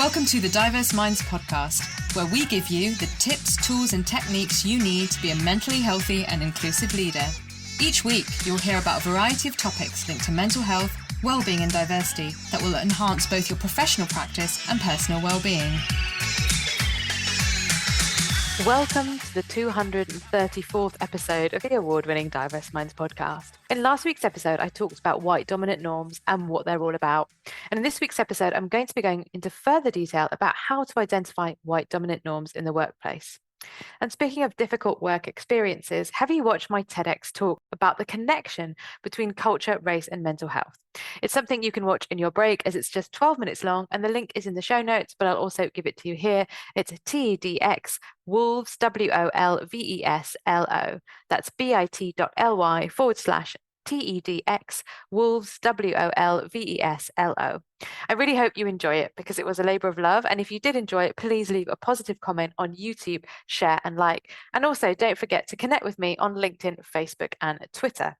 Welcome to the Diverse Minds podcast, where we give you the tips, tools, and techniques you need to be a mentally healthy and inclusive leader. Each week, you'll hear about a variety of topics linked to mental health, well-being, and diversity that will enhance both your professional practice and personal well-being. Welcome to the 234th episode of the award-winning Diverse Minds podcast. In last week's episode, I talked about white dominant norms and what they're all about. And in this week's episode, I'm going to be going into further detail about how to identify white dominant norms in the workplace. And speaking of difficult work experiences, have you watched my TEDx talk about the connection between culture, race, and mental health? It's something you can watch in your break, as it's just 12 minutes long, and the link is in the show notes, but I'll also give it to you here. It's TEDx Wolves, WOLVESLO. That's bit.ly/TEDx Wolves, WOLVESLO. I really hope you enjoy it because it was a labor of love. And if you did enjoy it, please leave a positive comment on YouTube, share and like. And also don't forget to connect with me on LinkedIn, Facebook and Twitter.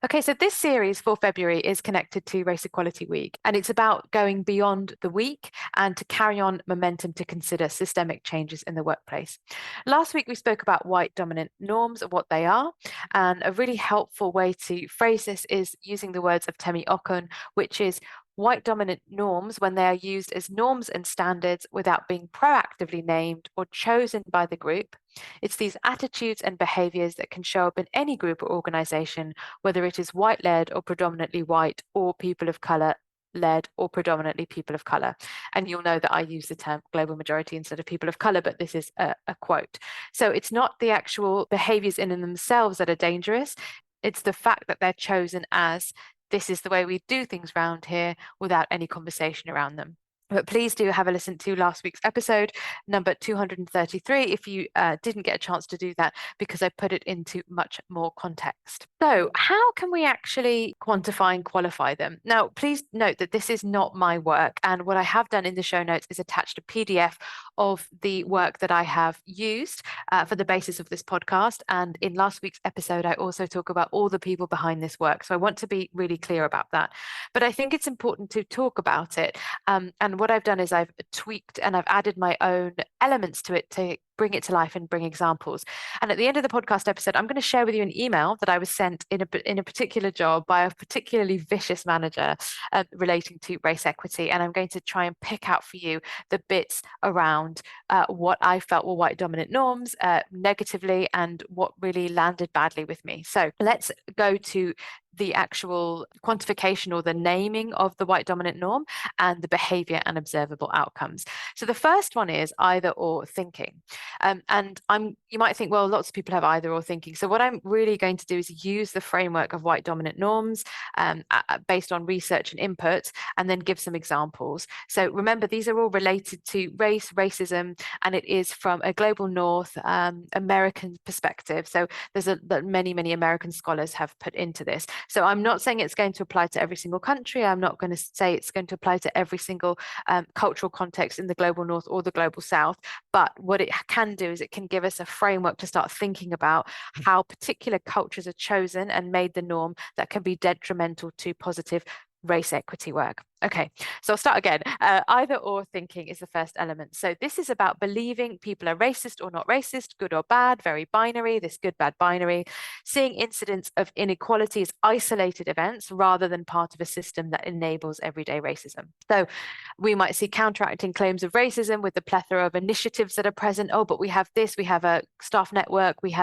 Okay, so this series for February is connected to Race Equality Week, and it's about going beyond the week and to carry on momentum to consider systemic changes in the workplace. Last week, we spoke about white dominant norms and what they are, and a really helpful way to phrase this is using the words of Temi Okun, which is white dominant norms when they are used as norms and standards without being proactively named or chosen by the group. It's these attitudes and behaviors that can show up in any group or organization, whether it is white-led or predominantly white, or people of color led or predominantly people of color. And you'll know that I use the term global majority instead of people of color, but this is a quote. So it's not the actual behaviors in and themselves that are dangerous. It's the fact that they're chosen as this is the way we do things around here without any conversation around them. But please do have a listen to last week's episode, number 233, if you didn't get a chance to do that, because I put it into much more context. So how can we actually quantify and qualify them? Now, please note that this is not my work. And what I have done in the show notes is attached a PDF of the work that I have used for the basis of this podcast. And in last week's episode, I also talk about all the people behind this work. So I want to be really clear about that. But I think it's important to talk about it. And what I've done is I've tweaked and I've added my own elements to it to bring it to life and bring examples. And at the end of the podcast episode, I'm going to share with you an email that I was sent in a particular job by a particularly vicious manager relating to race equity. And I'm going to try and pick out for you the bits around what I felt were white dominant norms negatively and what really landed badly with me. So let's go to the actual quantification or the naming of the white dominant norm and the behavior and observable outcomes. So the first one is either or thinking. And you might think, well, lots of people have either or thinking. So what I'm really going to do is use the framework of white dominant norms based on research and input, and then give some examples. So remember, these are all related to race, racism, and it is from a global north American perspective. So there's many American scholars have put into this. So I'm not saying it's going to apply to every single country. I'm not going to say it's going to apply to every single cultural context in the global north or the global south. But what it can do is it can give us a framework to start thinking about how particular cultures are chosen and made the norm that can be detrimental to positive race equity work. Okay, so I'll start again. Either or thinking is the first element. So this is about believing people are racist or not racist, good or bad, very binary, this good, bad binary, seeing incidents of inequality as isolated events rather than part of a system that enables everyday racism. So we might see counteracting claims of racism with the plethora of initiatives that are present. Oh, but we have this, we have a staff network, we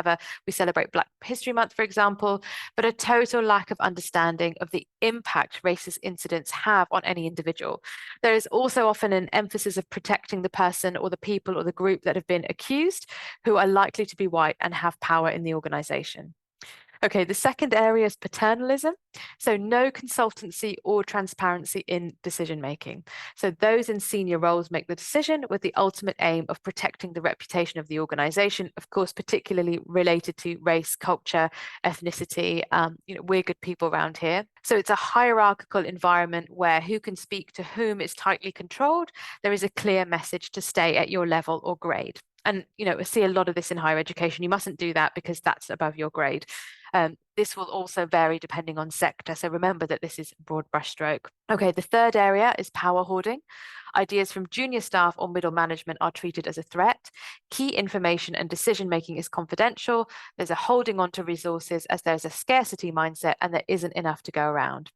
celebrate Black History Month, for example, but a total lack of understanding of the impact racist incidents have on any individual. There is also often an emphasis of protecting the person or the people or the group that have been accused, who are likely to be white and have power in the organization. Okay, the second area is paternalism. So no consultancy or transparency in decision making. So those in senior roles make the decision with the ultimate aim of protecting the reputation of the organization, of course, particularly related to race, culture, ethnicity. We're good people around here. So it's a hierarchical environment where who can speak to whom is tightly controlled. There is a clear message to stay at your level or grade. And, I see a lot of this in higher education. You mustn't do that because that's above your grade. This will also vary depending on sector. So remember that this is broad brushstroke. Okay, the third area is power hoarding. Ideas from junior staff or middle management are treated as a threat. Key information and decision-making is confidential. There's a holding on to resources as there's a scarcity mindset and there isn't enough to go around.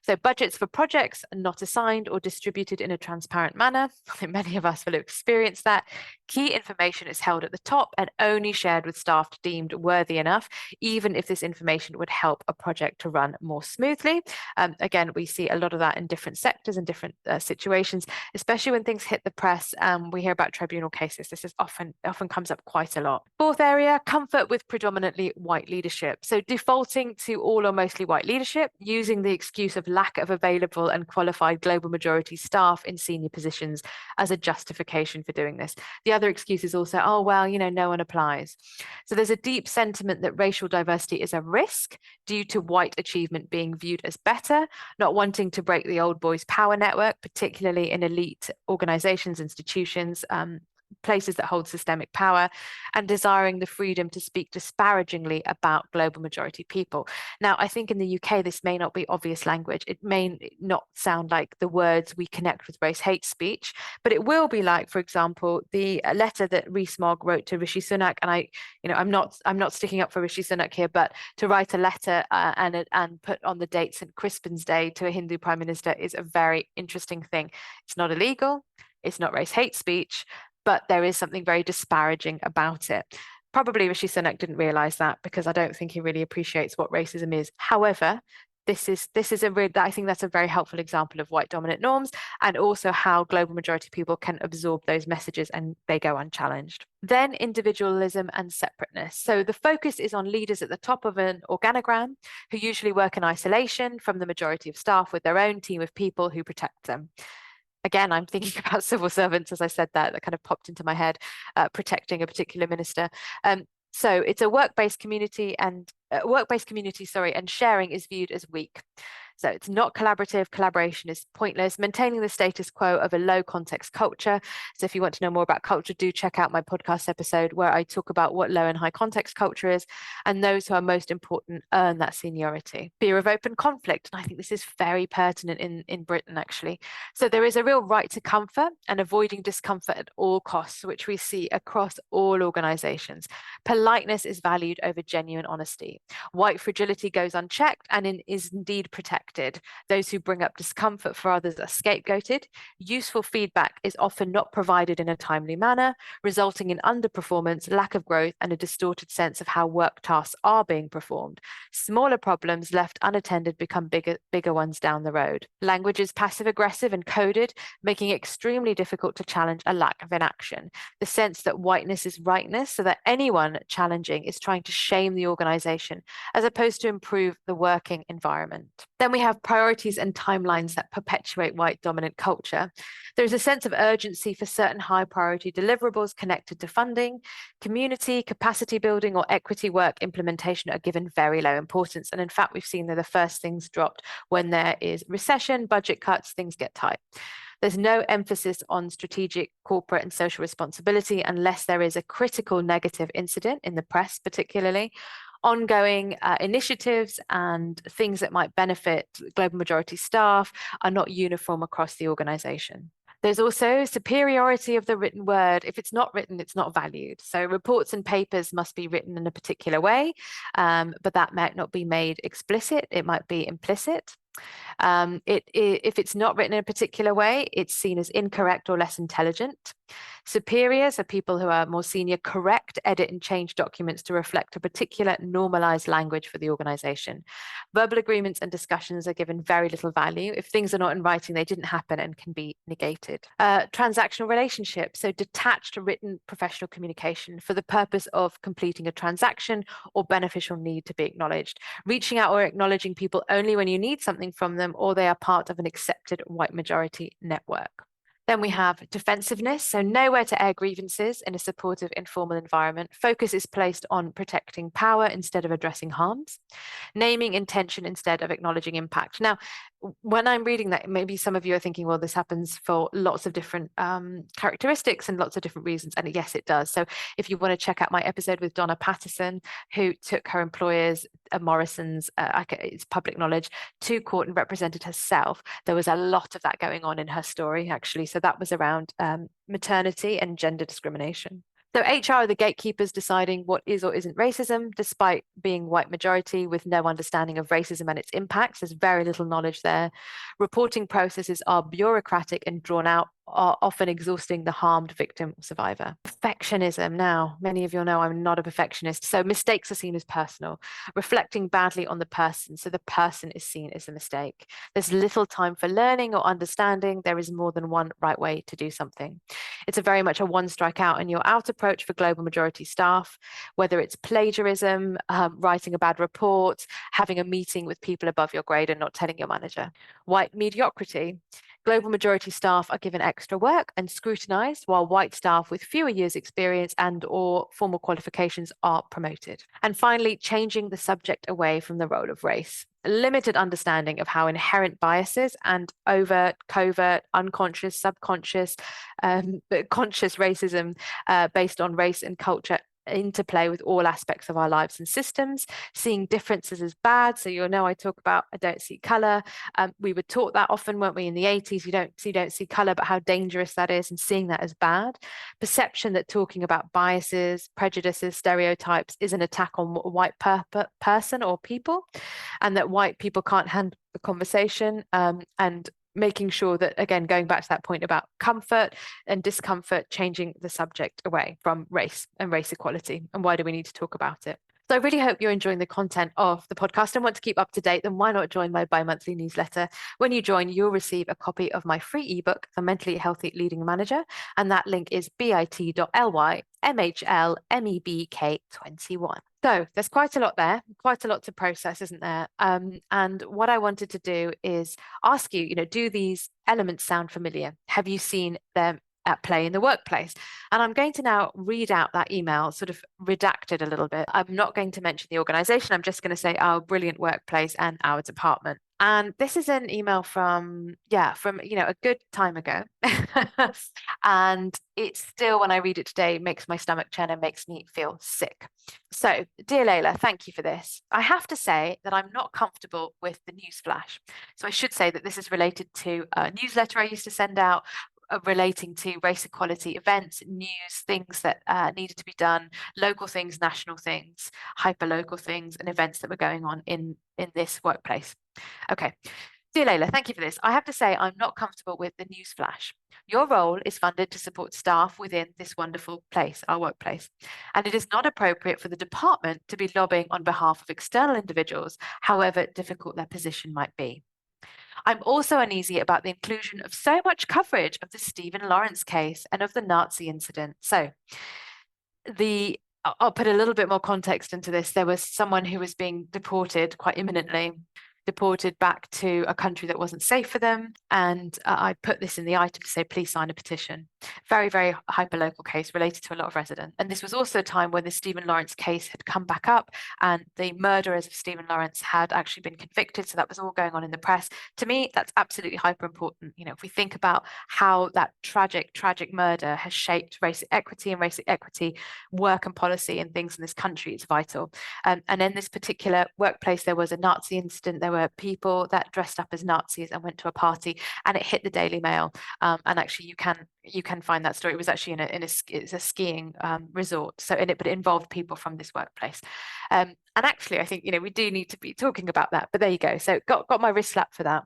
So budgets for projects are not assigned or distributed in a transparent manner. I think many of us will have experienced that. Key information is held at the top and only shared with staff deemed worthy enough, even if this information would help a project to run more smoothly. Again, we see a lot of that in different sectors and different situations, especially when things hit the press. We hear about tribunal cases. This is often comes up quite a lot. Fourth area, comfort with predominantly white leadership. So defaulting to all or mostly white leadership, using the excuse of lack of available and qualified global majority staff in senior positions as a justification for doing this. The other excuse is also, oh, well, no one applies. So there's a deep sentiment that racial diversity is a risk due to white achievement being viewed as better, not wanting to break the old boys power network, particularly in elite organizations, institutions, places that hold systemic power, and desiring the freedom to speak disparagingly about global majority people. Now, I think in the UK, this may not be obvious language. It may not sound like the words we connect with race hate speech, but it will be like, for example, the letter that Rees-Mogg wrote to Rishi Sunak. And I'm not sticking up for Rishi Sunak here, but to write a letter and put on the date St. Crispin's Day to a Hindu prime minister is a very interesting thing. It's not illegal. It's not race hate speech, but there is something very disparaging about it. Probably Rishi Sunak didn't realize that because I don't think he really appreciates what racism is. However, I think that's a very helpful example of white dominant norms and also how global majority people can absorb those messages and they go unchallenged. Then individualism and separateness. So the focus is on leaders at the top of an organogram who usually work in isolation from the majority of staff with their own team of people who protect them. Again, I'm thinking about civil servants as I said that kind of popped into my head, protecting a particular minister. So it's a work-based community and sharing is viewed as weak. So it's not collaborative. Collaboration is pointless. Maintaining the status quo of a low context culture. So if you want to know more about culture, do check out my podcast episode where I talk about what low and high context culture is, and those who are most important earn that seniority. Fear of open conflict. And I think this is very pertinent in Britain, actually. So there is a real right to comfort and avoiding discomfort at all costs, which we see across all organizations. Politeness is valued over genuine honesty. White fragility goes unchecked and is indeed protected. Those who bring up discomfort for others are scapegoated. Useful feedback is often not provided in a timely manner, resulting in underperformance, lack of growth, and a distorted sense of how work tasks are being performed. Smaller problems left unattended become bigger ones down the road. Language is passive-aggressive and coded, making it extremely difficult to challenge a lack of inaction. The sense that whiteness is rightness, so that anyone challenging is trying to shame the organization, as opposed to improve the working environment. Then we have priorities and timelines that perpetuate white dominant culture. There's a sense of urgency for certain high priority deliverables connected to funding. Community, capacity building, or equity work implementation are given very low importance. And in fact, we've seen they're the first things dropped when there is recession, budget cuts, things get tight. There's no emphasis on strategic, corporate, and social responsibility unless there is a critical negative incident in the press, particularly. Ongoing initiatives and things that might benefit global majority staff are not uniform across the organization. There's also superiority of the written word. If it's not written, it's not valued. So reports and papers must be written in a particular way, but that might not be made explicit. It might be implicit. If it's not written in a particular way, it's seen as incorrect or less intelligent. Superiors are people who are more senior, correct, edit, and change documents to reflect a particular normalized language for the organization. Verbal agreements and discussions are given very little value. If things are not in writing, they didn't happen and can be negated. Transactional relationships, so detached written professional communication for the purpose of completing a transaction or beneficial need to be acknowledged. Reaching out or acknowledging people only when you need something from them or they are part of an accepted white majority network. Then we have defensiveness, so nowhere to air grievances in a supportive, informal environment. Focus is placed on protecting power instead of addressing harms. Naming intention instead of acknowledging impact. Now, when I'm reading that, maybe some of you are thinking, well, this happens for lots of different characteristics and lots of different reasons. And yes, it does. So if you want to check out my episode with Donna Patterson, who took her employers, Morrison's, it's public knowledge, to court and represented herself, there was a lot of that going on in her story, actually. So that was around maternity and gender discrimination. So HR are the gatekeepers deciding what is or isn't racism, despite being white majority with no understanding of racism and its impacts. There's very little knowledge there. Reporting processes are bureaucratic and drawn out, are often exhausting the harmed victim or survivor. Perfectionism. Now, many of you know I'm not a perfectionist, so mistakes are seen as personal, reflecting badly on the person, so the person is seen as a mistake. There's little time for learning or understanding. There is more than one right way to do something. It's a very much a one strike out and you're out approach for global majority staff, whether it's plagiarism, writing a bad report, having a meeting with people above your grade and not telling your manager. White mediocrity. Global majority staff are given extra work and scrutinized, while white staff with fewer years experience and or formal qualifications are promoted. And finally, changing the subject away from the role of race. Limited understanding of how inherent biases and overt, covert, unconscious, subconscious, conscious racism based on race and culture interplay with all aspects of our lives and systems, seeing differences as bad. So you'll know I talk about I don't see color. We were taught that often, weren't we, in the 80s? You don't see color, but how dangerous that is, and seeing that as bad. Perception that talking about biases, prejudices, stereotypes is an attack on a white person or people, and that white people can't handle the conversation, and making sure that, again, going back to that point about comfort and discomfort, changing the subject away from race and race equality. And why do we need to talk about it? So I really hope you're enjoying the content of the podcast and want to keep up to date. Then why not join my bi-monthly newsletter? When you join, you'll receive a copy of my free ebook, The Mentally Healthy Leading Manager. And that link is bit.ly/MHLMEBK21. So there's quite a lot there, quite a lot to process, isn't there? And what I wanted to do is ask you, do these elements sound familiar? Have you seen them at play in the workplace? And I'm going to now read out that email, sort of redacted a little bit. I'm not going to mention the organization. I'm just going to say our brilliant workplace and our department. And this is an email from a good time ago. And it still, when I read it today, makes my stomach churn and makes me feel sick. So, dear Layla, thank you for this. I have to say that I'm not comfortable with the news flash. So I should say that this is related to a newsletter I used to send out relating to race equality events, news, things that needed to be done, local things, national things, hyper-local things, and events that were going on in this workplace. Okay. Dear Layla, thank you for this. I have to say I'm not comfortable with the news flash. Your role is funded to support staff within this wonderful place, our workplace. And it is not appropriate for the department to be lobbying on behalf of external individuals, however difficult their position might be. I'm also uneasy about the inclusion of so much coverage of the Stephen Lawrence case and of the Nazi incident. So I'll put a little bit more context into this. There was someone who was being deported quite imminently, deported back to a country that wasn't safe for them. And I put this in the item to say, please sign a petition. Very, very hyper-local case related to a lot of residents. And this was also a time when the Stephen Lawrence case had come back up and the murderers of Stephen Lawrence had actually been convicted. So that was all going on in the press. To me, that's absolutely hyper important. If we think about how that tragic, tragic murder has shaped race equity and race equity work and policy and things in this country, it's vital. And in this particular workplace, there was a Nazi incident. There were people that dressed up as Nazis and went to a party, and it hit the Daily Mail. And actually, you can find that story. It was actually it's a skiing resort. But it involved people from this workplace. And actually, I think we do need to be talking about that. But there you go. So got my wrist slapped for that.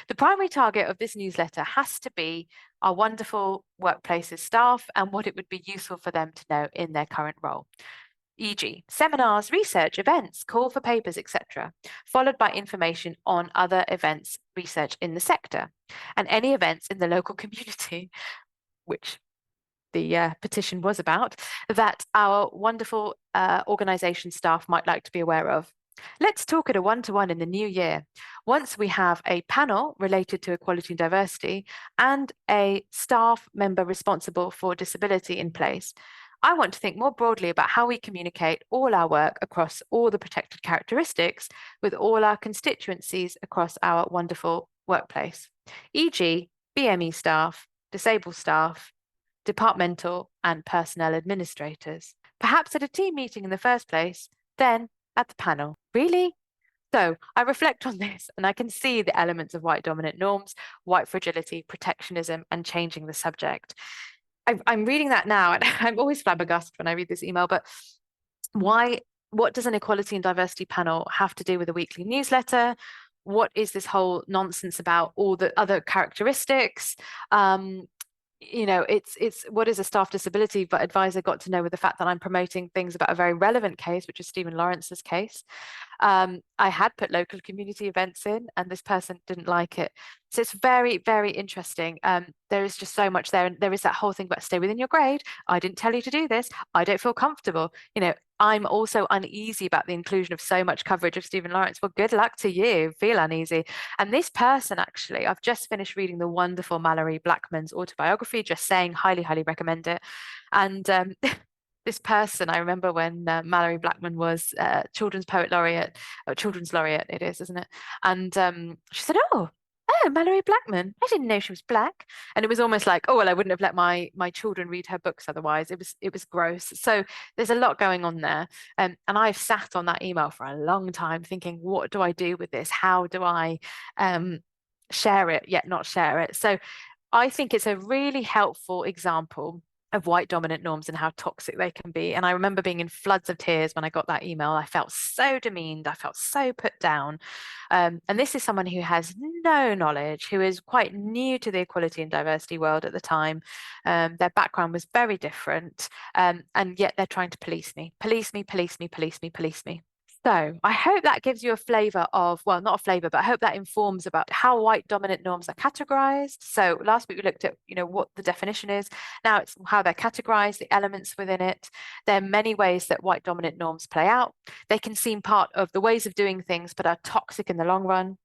The primary target of this newsletter has to be our wonderful workplaces staff and what it would be useful for them to know in their current role. E.g., seminars, research, events, call for papers, etc., followed by information on other events, research in the sector, and any events in the local community, which the petition was about, that our wonderful organisation staff might like to be aware of. Let's talk at a one-to-one in the new year. Once we have a panel related to equality and diversity and a staff member responsible for disability in place, I want to think more broadly about how we communicate all our work across all the protected characteristics with all our constituencies across our wonderful workplace, e.g. BME staff, disabled staff, departmental and personnel administrators. Perhaps at a team meeting in the first place, then at the panel. Really? So I reflect on this and I can see the elements of white dominant norms, white fragility, protectionism, and changing the subject. I'm reading that now and I'm always flabbergasted when I read this email, but what does an equality and diversity panel have to do with a weekly newsletter? What is this whole nonsense about all the other characteristics? It's what is a staff disability advisor got to know with the fact that I'm promoting things about a very relevant case, which is Stephen Lawrence's case. I had put local community events in and this person didn't like it. So it's very, very interesting. There is just so much there. And there is that whole thing about stay within your grade. I didn't tell you to do this. I don't feel comfortable. I'm also uneasy about the inclusion of so much coverage of Stephen Lawrence. Well, good luck to you. Feel uneasy. And this person, actually, I've just finished reading the wonderful Mallory Blackman's autobiography, just saying, highly, highly recommend it. And this person, I remember when Mallory Blackman was children's laureate, it is, isn't it? And she said, oh, Mallory Blackman, I didn't know she was black. And it was almost like, oh, well, I wouldn't have let my children read her books otherwise. It was gross. So there's a lot going on there. And I've sat on that email for a long time thinking, what do I do with this? How do I share it yet not share it? So I think it's a really helpful example of white dominant norms and how toxic they can be. And I remember being in floods of tears when I got that email. I felt so demeaned. I felt so put down. And this is someone who has no knowledge, who is quite new to the equality and diversity world at the time. Their background was very different. And yet they're trying to police me. So I hope that gives you a flavour of, well, not a flavour, but I hope that informs about how white dominant norms are categorised. So last week we looked at, what the definition is. Now it's how they're categorised, the elements within it. There are many ways that white dominant norms play out. They can seem part of the ways of doing things, but are toxic in the long run.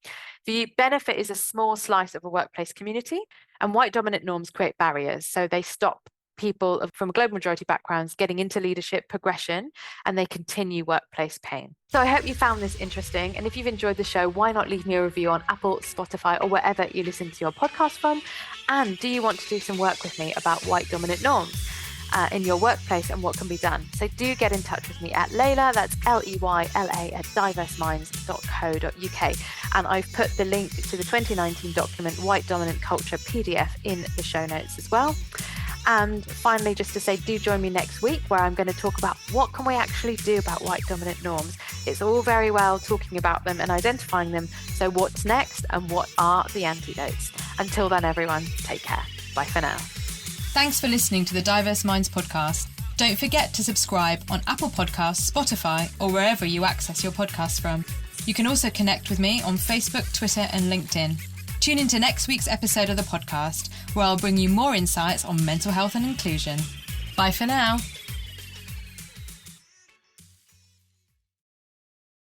The benefit is a small slice of a workplace community, and white dominant norms create barriers. So they stop people from global majority backgrounds getting into leadership progression, and they continue workplace pain. So I hope you found this interesting. And if you've enjoyed the show, why not leave me a review on Apple, Spotify, or wherever you listen to your podcast from? And do you want to do some work with me about white dominant norms in your workplace and what can be done? So do get in touch with me at Layla, that's Leyla at diverseminds.co.uk. And I've put the link to the 2019 document, White Dominant Culture PDF, in the show notes as well. And finally, just to say, do join me next week where I'm going to talk about what can we actually do about white dominant norms. It's all very well talking about them and identifying them. So what's next and what are the antidotes? Until then, everyone, take care. Bye for now. Thanks for listening to the Diverse Minds podcast. Don't forget to subscribe on Apple Podcasts, Spotify, or wherever you access your podcasts from. You can also connect with me on Facebook, Twitter, and LinkedIn. Tune into next week's episode of the podcast, where I'll bring you more insights on mental health and inclusion. Bye for now.